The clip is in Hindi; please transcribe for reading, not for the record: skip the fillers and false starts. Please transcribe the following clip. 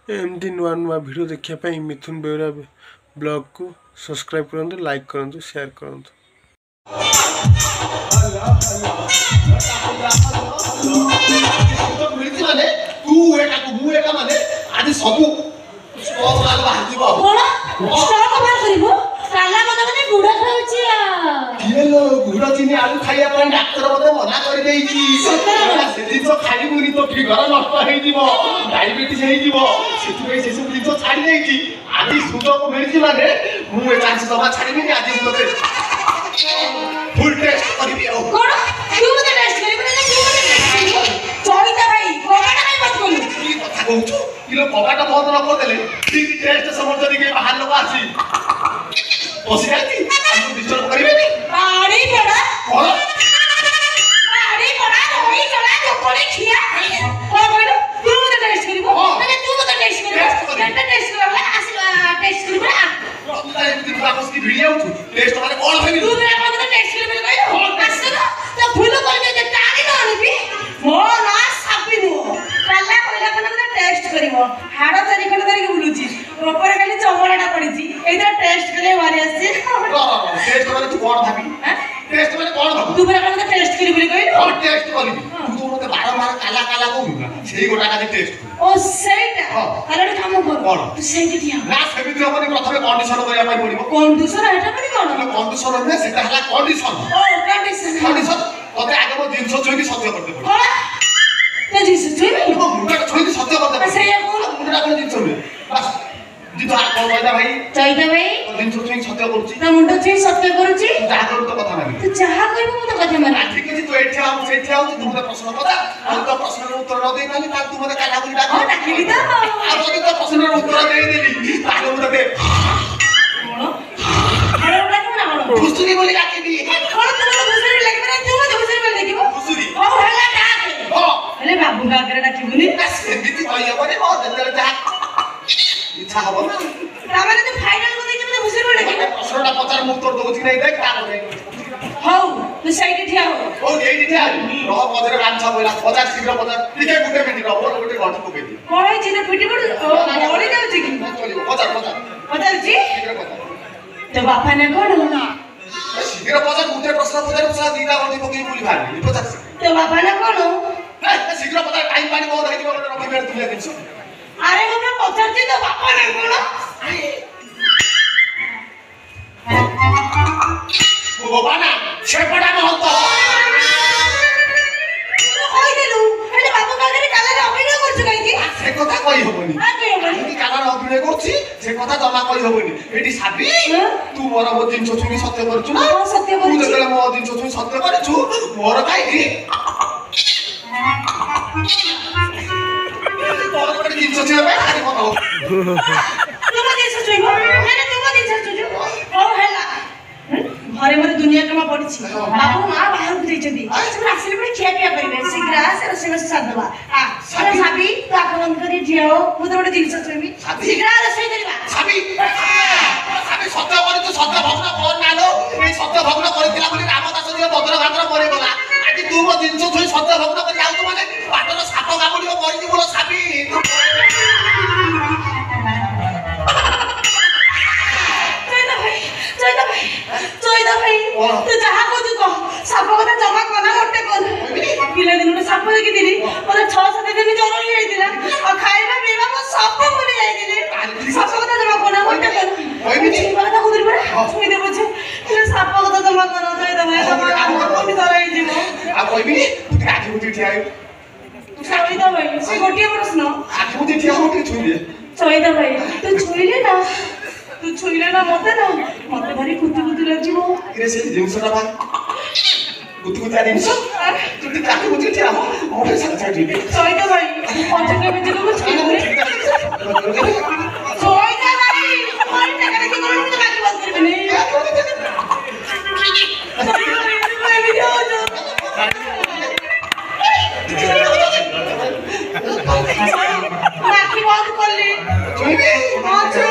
एमती नुआ नुआ भिडियो देखा मिथुन बेहरा ब्लॉग को सब्सक्राइब करूँ, लाइक करूँ, शेयर करूँ। गुड़ चीनी आलू खाइया डाक्तर मत मना कर खाइबुनि तो फिगर नष्ट डायबिटीज से सब जिन छाड़ी आज सुजोग मिली माने मुझे चांस जमा छाड़ी आज मुझे फुल टेस्ट करी कबाट बंद न करदे टेस्ट समझ बाहर लोक आसी बसी जाती डिस्टर्ब करेंगे हाड़ चारि खंड धरिक बुलुची ऊपर खाली चमड़ाटा पड़ी एइदा टेस्ट करे मारी आसी टेस्ट करे तू कोन भाबी टेस्ट माने कोन भाबी तू बरा मते टेस्ट करी बोली कहिलो हां टेस्ट करी तू तो मते बारंबार काला काला कहू ना सेही गोटा का टेस्ट ओ सेटा ताले काम कर तू सेही दिया ना सेमिति अपनी प्रथमे कंडीशन करिया पाई पड़िबो कंडीशन एटा पनि कोन कंडीशन ने सेटा हला कंडीशन ओ कंडीशन तते आगे मो जिंस जोई सत्य करते पड़ो ते जिंस जोई मो मुंडा जोई सत्य करते पड़ो सेया कोन मुंडा कोन जिंस जोई बस जितो आ कहदा भाई चैता भाई जिंस जोई सत्य करूची त मुंडा जोई सत्य करूची जाहा करू तो कथा मानी तू जाहा कहबो मु तो कथा मानी आज के तू एठा हम सेठा हो तू मते प्रश्न पता हम तो प्रश्न रो उत्तर न देई पाली ता तू मते काला बुली डाक डाकिली त आ जदी तो प्रश्न रो उत्तर देई देली ताले मते दे अरे ओला कोन ना घुसुरी बोली डाकेली कोन तुम घुसुरी लागि माने तू मते घुसुरी बोली देखिबो घुसुरी ओ हला डाक हां अरे बाबू का करे डाकिबुनी सेमिति भइया बने हो दल जा इच्छा हबो ना तामाने तू फाइनल को देखि मते घुसुरी बोली देखिबो प्रश्नटा पचार मुक्त दोछि नै देख ता बोले हौ तू साइड ठिया हो ओ एई ठिया रो मजरे गांछा बोला 50 शीघ्र 50 टिके गुटे मिनिट रो गुटे घंटा पके दी कोइ जिने पिटी पड़ बॉडी जाउ छी कि चलिबो 50 जी शीघ्र 50 तो बापा ने कोन शीघ्र 50 गुटे प्रश्न पचार प्रश्न दीटा गंटी पके बोली भारी 50 तो बापा ने कोन शीघ्र 50 टाइम पानी बहुत है कि रखि बेर तुले दिनसु अरे मैं पचार छी तो बापा ने कोन ओ बाबा ना छेपड़ा महंत কই দিলু এলে বাবু কাগরে কালারে অভিনয় করছ কাই কি সে কথা কই হবনি আ কই হবনি কি কালারে অভিনয় করছি সে কথা জমা কই হবনি এটি সাবি তু মোর মো জিনছ তুমি সত্য করছু না সত্য তু করছি যেতলে মো জিনছ তুমি সত্য করছু মোর কাই কি তোর করে জিনছ ছিল বে আরে কথা তুমি দিছ চুইব মানে তুমি দিছ চুইব ও হেলা ঘরে মধ্যে দুনিয়া কামা পড়িছি বাবু মা বাহার কু যাইছন্তি তুমি আসলে পরে খিয়া পিয়া করিবে শীঘ্র আস রসে রসে সাদবা আরে সাবি তো আকমন করি জিও মু তো বড় জিনিস চুইবি শীঘ্র রসে করিবা সাবি সাবি সত্য করে তো সত্য ভগ্ন কর না লো এই সত্য ভগ্ন করিছিলা বলি রামদাস দিয়ে বদ্র ঘাটর পড়ে গলা আজ তু মো জিনিস তুই সত্য ভগ্ন করে যাও তো মানে পাটর সাপ গাবুড়ি মরি দিব সাবি চৈদা ভাই তুই যাহা কইছু কহ সাপ কথা জমা কনা মোটে কোন পিলা দিনু সাপ দেখি দিলি মতে 6-7 দিন জ্বর হই যাইতিলা আর খাইবা পিবা মো সাপ মরে যাইতিলি সাপ কথা জমা কনা মোটে কোন ওইবিনি কথা কইলি পরে ছুই দে বুঝে তুই সাপ কথা জমা কনা চৈদা ভাই আমি ধরাই দিব আর কইবিনি তুই আগে উঠি ঠিয়াই চৈদা ভাই সে গোটিয়ে প্রশ্ন আগে উঠি ঠিয়া উঠি ছুই দে চৈদা ভাই তুই ছুইলে না तू छुईले ना मते भारी कुतु कुतु लागिबो रे से जिंसटा भाई कुतु कुतु जिंस तू ती काके कुतु छिया मोटे साथ साथ ठीक चैता भाई पंचके में जको छुईले चैता भाई मारी टाका के कोन में बाकी बात करबे नहीं बाकी बात कर ले छुईबे हां छुई